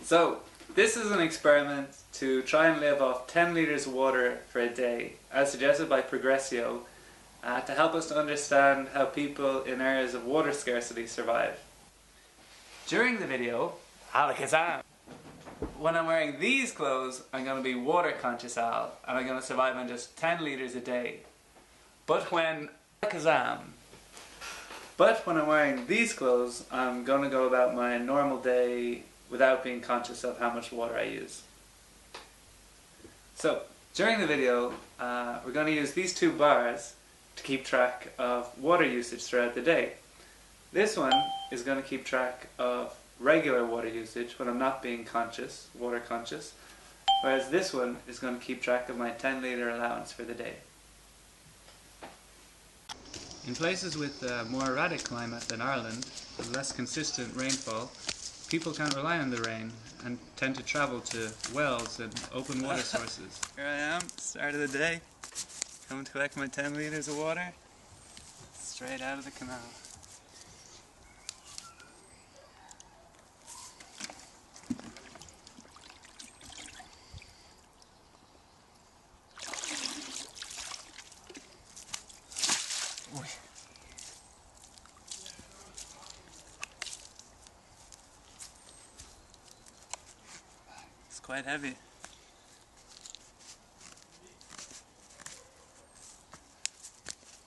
So, this is an experiment to try and live off 10 litres of water for a day, as suggested by Progressio, to help us to understand how people in areas of water scarcity survive. During the video, Alakazam! When I'm wearing these clothes, I'm going to be water conscious Al, and I'm going to survive on just 10 litres a day. But when I'm wearing these clothes, I'm going to go about my normal day without being conscious of how much water I use. So, during the video, we're going to use these two bars to keep track of water usage throughout the day. This one is going to keep track of regular water usage when I'm not being conscious, water conscious, whereas this one is going to keep track of my 10 litre allowance for the day. In places with more erratic climate than Ireland, with less consistent rainfall, people can't rely on the rain and tend to travel to wells and open water sources. Here I am, start of the day, coming to collect my 10 litres of water, straight out of the canal. It's quite heavy.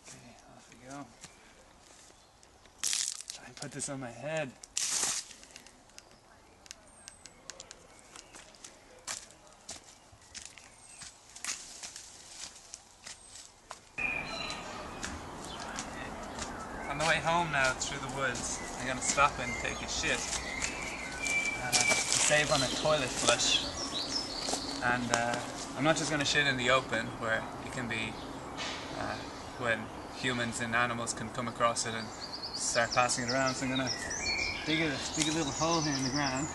Okay, off we go. Try and put this on my head. On the way home now through the woods, I'm going to stop and take a shit to save on a toilet flush. And I'm not just going to shit in the open where it can be when humans and animals can come across it and start passing it around. So I'm going to dig a little hole here in the ground,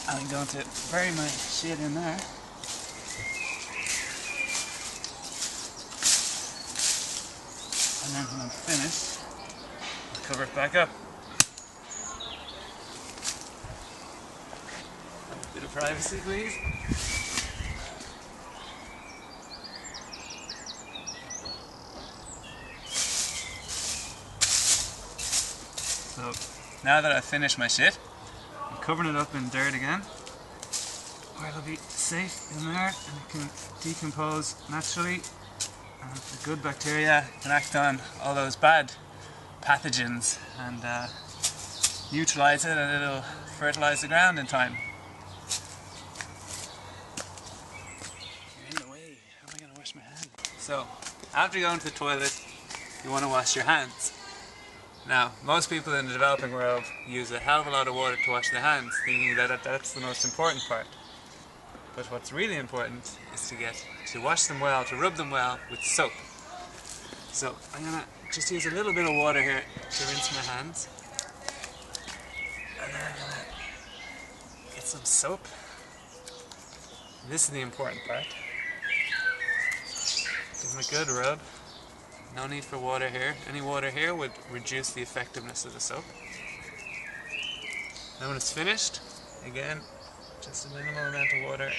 and I'm going to bury my shit in there. And then when I'm finished, I'll cover it back up. A bit of privacy, please. So, now that I've finished my shit, I'm covering it up in dirt again, where it'll be safe in there and it can decompose naturally. And the good bacteria can act on all those bad pathogens and neutralize it, and it'll fertilize the ground in time. You're in the way. How am I going to wash my hands? So, after going to the toilet, you want to wash your hands. Now, most people in the developing world use a hell of a lot of water to wash their hands, thinking that that's the most important part. But what's really important is to wash them well, to rub them well with soap. So I'm going to just use a little bit of water here to rinse my hands. And then I'm going to get some soap. And this is the important part. Give them a good rub. No need for water here. Any water here would reduce the effectiveness of the soap. Now when it's finished, again, just a minimal amount of water,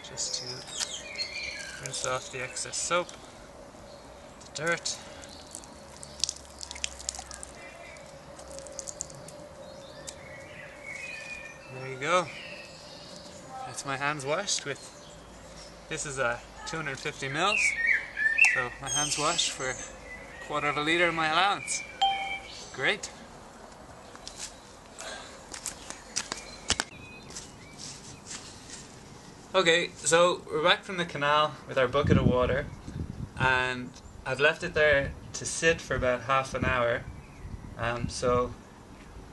just to rinse off the excess soap, the dirt. There you go. That's my hands washed with, this is a 250 mils, so my hands washed for a quarter of a litre of my allowance. Great. Okay, so we're back from the canal with our bucket of water, and I've left it there to sit for about half an hour. So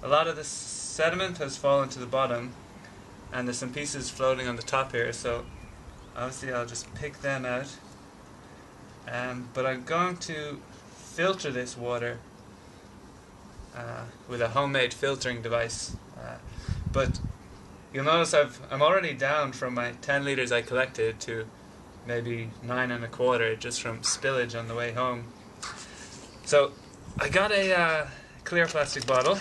a lot of the sediment has fallen to the bottom, and there's some pieces floating on the top here, so obviously I'll just pick them out. But I'm going to filter this water with a homemade filtering device. But you'll notice I'm already down from my 10 litres I collected to maybe 9 1/4 just from spillage on the way home. So I got a clear plastic bottle,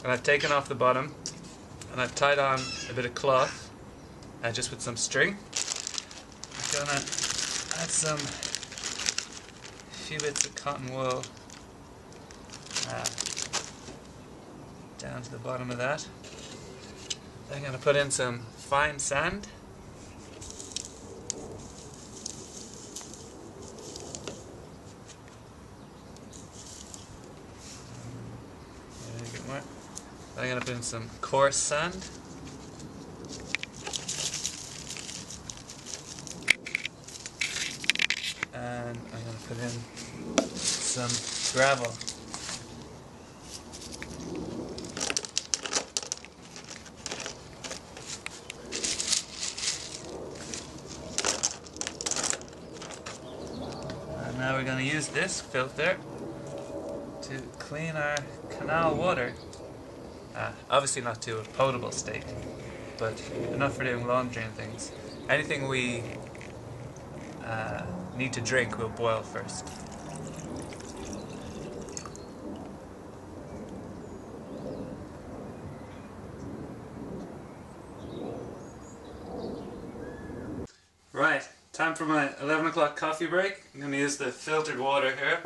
and I've taken off the bottom, and I've tied on a bit of cloth just with some string. I'm gonna add a few bits of cotton wool down to the bottom of that. Then I'm going to put in some fine sand. Then I'm going to put in some coarse sand. And I'm going to put in some gravel. And now we're going to use this filter to clean our canal water. Obviously not to a potable state, but enough for doing laundry and things. Anything we need to drink we'll boil first. Right, time for my 11 o'clock coffee break. I'm going to use the filtered water here.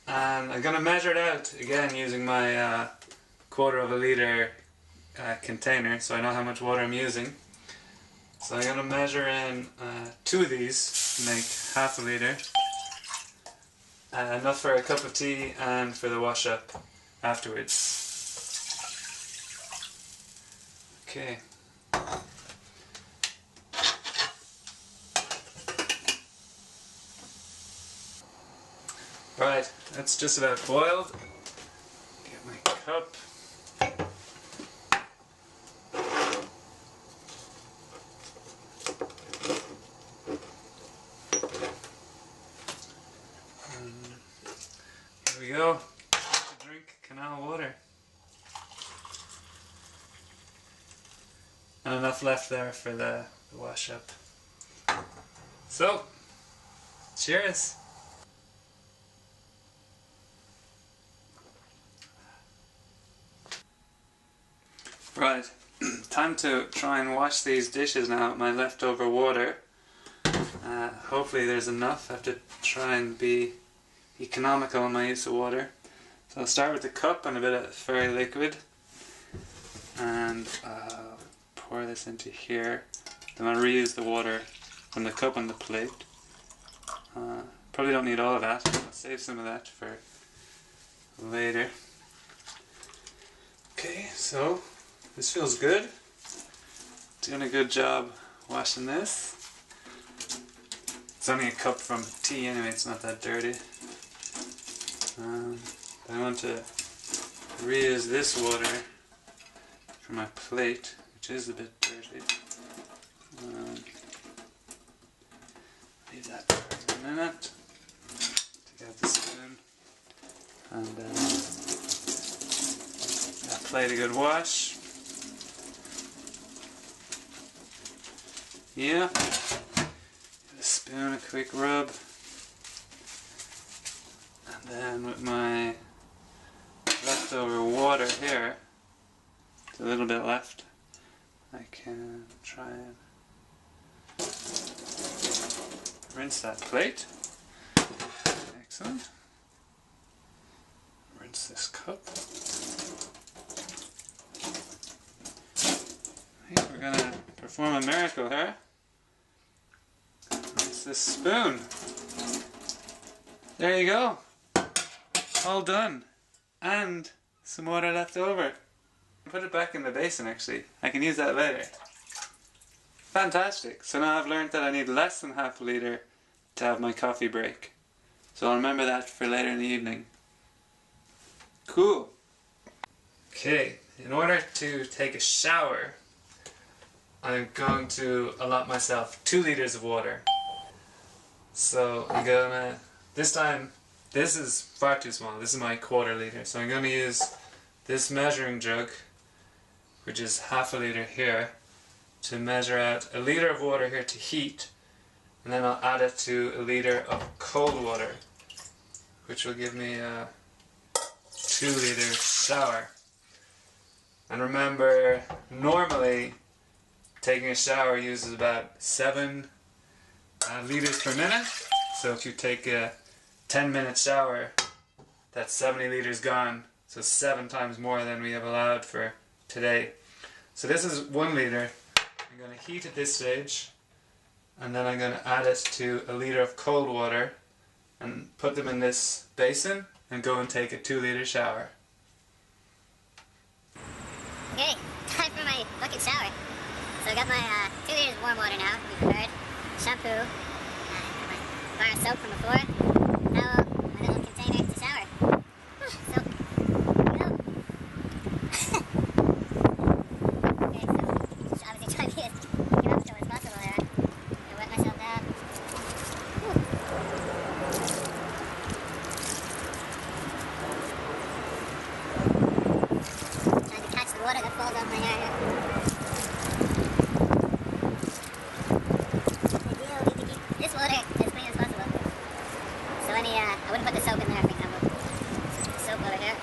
And I'm going to measure it out again using my quarter of a litre container, so I know how much water I'm using. So I'm going to measure in 2 of these to make half a litre. Enough for a cup of tea and for the wash up afterwards. Okay. Right, that's just about boiled. Get my cup. Here we go. To drink canal water. And enough left there for the wash up. So, cheers! Right, time to try and wash these dishes now with my leftover water. Hopefully there's enough. I have to try and be economical in my use of water. So I'll start with the cup and a bit of fairy liquid. And pour this into here. Then I'll reuse the water from the cup and the plate. Probably don't need all of that. I'll save some of that for later. Okay, so this feels good. Doing a good job washing this. It's only a cup from tea anyway, it's not that dirty. I want to reuse this water for my plate, which is a bit dirty. Leave that for a minute. Take out the spoon and that plate a good wash. Yeah. Give a spoon a quick rub. And then with my leftover water here, there's a little bit left, I can try and rinse that plate. Excellent. Rinse this cup. We're going to perform a miracle here. Rinse this spoon. There you go. All done. And some water left over. Put it back in the basin actually. I can use that later. Fantastic. So now I've learned that I need less than half a litre to have my coffee break. So I'll remember that for later in the evening. Cool. Okay, in order to take a shower, I'm going to allot myself 2 litres of water. So I'm gonna, this time, this is far too small, this is my quarter litre, so I'm going to use this measuring jug, which is half a litre here, to measure out a litre of water here to heat, and then I'll add it to a litre of cold water, which will give me a 2 litre shower. And remember, normally taking a shower uses about 7 litres per minute. So if you take a 10-minute shower, that's 70 litres gone. So 7 times more than we have allowed for today. So this is 1 litre. I'm going to heat at this stage, and then I'm going to add it to a litre of cold water and put them in this basin and go and take a 2-litre shower. Okay, time for my bucket shower. So I got my 2 litres of warm water now, prepared, shampoo, my bar of soap from before, towel, my little container to shower. Soap. Go. Okay, so obviously try to be as economical as possible there. I wet myself down. Trying to catch the water that falls off my hair here. This water as clean as possible. So I wouldn't put the soap in there, for example. Soap over here.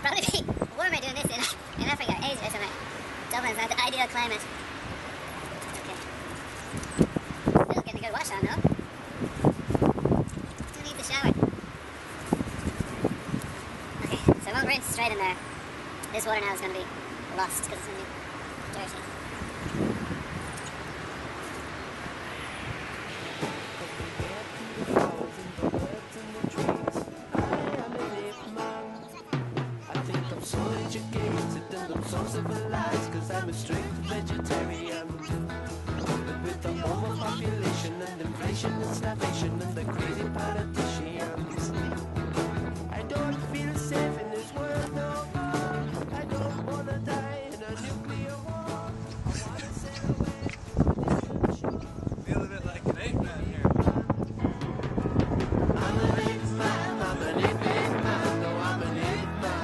Probably be warmer doing this in Africa, Asia or something. Dublin's not the ideal climate. Okay. Still getting a good wash on though. Still need the shower. Okay, so I won't rinse straight in there. This water now is going to be lost because it's going to be dirty. Cause I'm a strict vegetarian. With the overpopulation and inflation and starvation and the crazy politicians, I don't feel safe in this world no more. I don't wanna die in a nuclear war. I wanna sail away to a distant shore. Feel a bit like an ape man here. I'm an ape man, I'm an ape man, no I'm an ape man.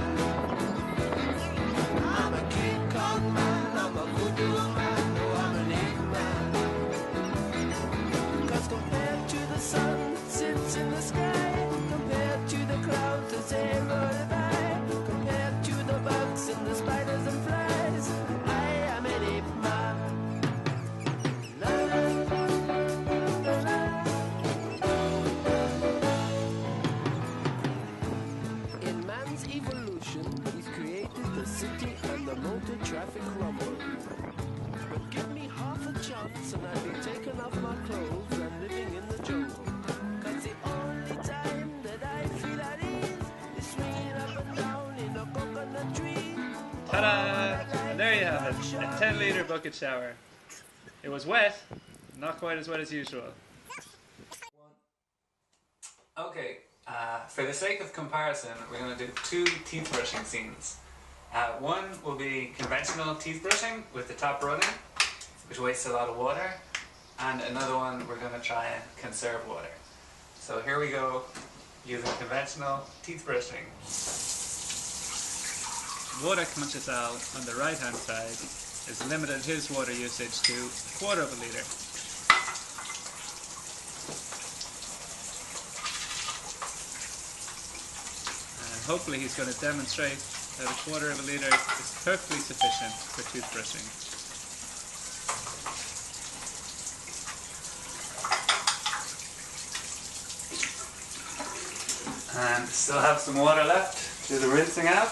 I'm a King Kong man, I'm a voodoo man, no I'm an ape man. Cause compared to the sun that sits in the sky, compared to the clouds as they roll by, compared to the bugs and the spiders and flies, I am an ape man. La, la, la, la. In man's evolution, he's created the city and the motor traffic rumble. But give me half a chance and I'd be taking off my clothes and living in the jungle. Cause the only time that I feel at ease is swinging up and down in a coconut tree. Ta-da! And there you have it, a 10-litre bucket shower. It was wet, not quite as wet as usual. Okay, for the sake of comparison, we're going to do 2 teeth brushing scenes. One will be conventional teeth brushing with the tap running, which wastes a lot of water, and another one we're going to try and conserve water. So here we go, using conventional teeth brushing. Water Conchasal on the right hand side has limited his water usage to 1/4 of a litre. And hopefully he's going to demonstrate that 1/4 of a litre is perfectly sufficient for toothbrushing. And still have some water left to do the rinsing out.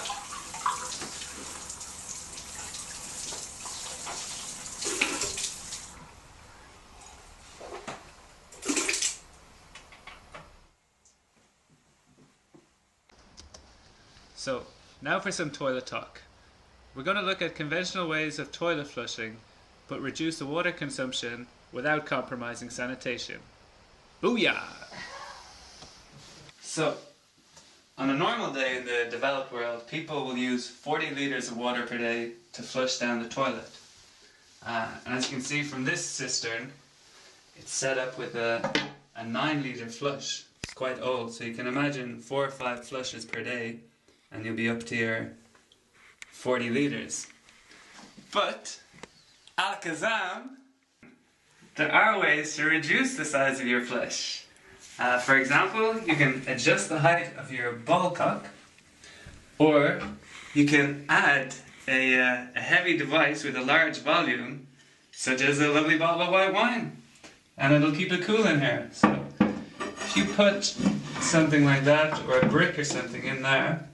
So, now for some toilet talk. We're going to look at conventional ways of toilet flushing, but reduce the water consumption without compromising sanitation. Booyah! So, on a normal day in the developed world, people will use 40 litres of water per day to flush down the toilet. And as you can see from this cistern, it's set up with a 9-litre flush. It's quite old, so you can imagine 4 or 5 flushes per day, and you'll be up to your 40 litres. But, Alakazam, there are ways to reduce the size of your flush. For example, you can adjust the height of your ball cock Or you can add a heavy device with a large volume, such as a lovely bottle of white wine, and it'll keep it cool in here. So if you put something like that, or a brick or something in there,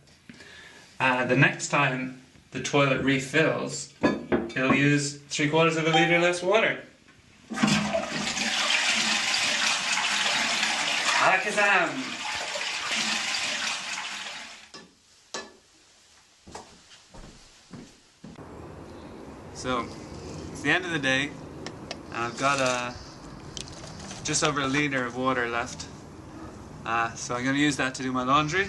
the next time the toilet refills, it'll use 3/4 of a litre less water. Alakazam! So, it's the end of the day, and I've got just over a litre of water left. So I'm going to use that to do my laundry.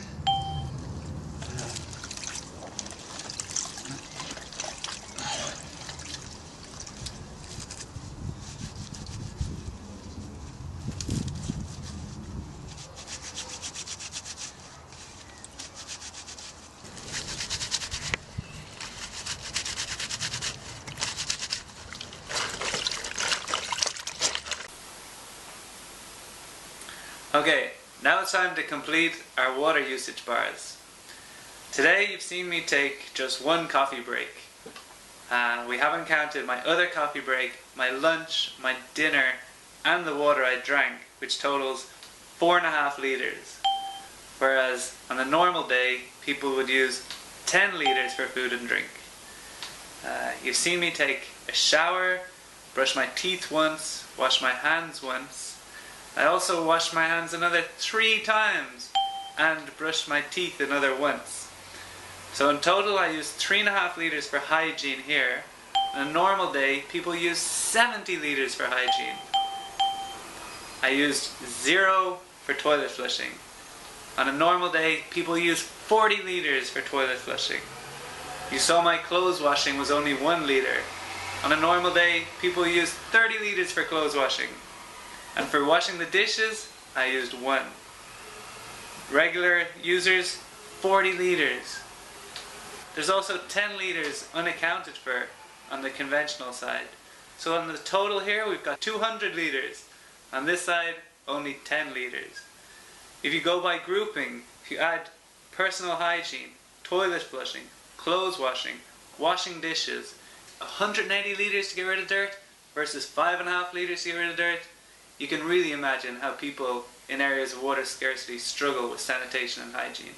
Okay, now it's time to complete our water usage bars. Today you've seen me take just one coffee break. We haven't counted my other coffee break, my lunch, my dinner, and the water I drank, which totals 4.5 litres. Whereas on a normal day, people would use 10 litres for food and drink. You've seen me take a shower, brush my teeth once, wash my hands once. I also washed my hands another 3 times and brushed my teeth another once. So in total I used 3.5 litres for hygiene here. On a normal day, people use 70 litres for hygiene. I used 0 for toilet flushing. On a normal day, people use 40 litres for toilet flushing. You saw my clothes washing was only 1 litre. On a normal day, people use 30 litres for clothes washing. And for washing the dishes, I used 1. Regular users, 40 litres. There's also 10 litres unaccounted for on the conventional side. So on the total here, we've got 200 litres. On this side, only 10 litres. If you go by grouping, if you add personal hygiene, toilet flushing, clothes washing, washing dishes, 180 litres to get rid of dirt versus 5.5 litres to get rid of dirt, you can really imagine how people in areas of water scarcity struggle with sanitation and hygiene.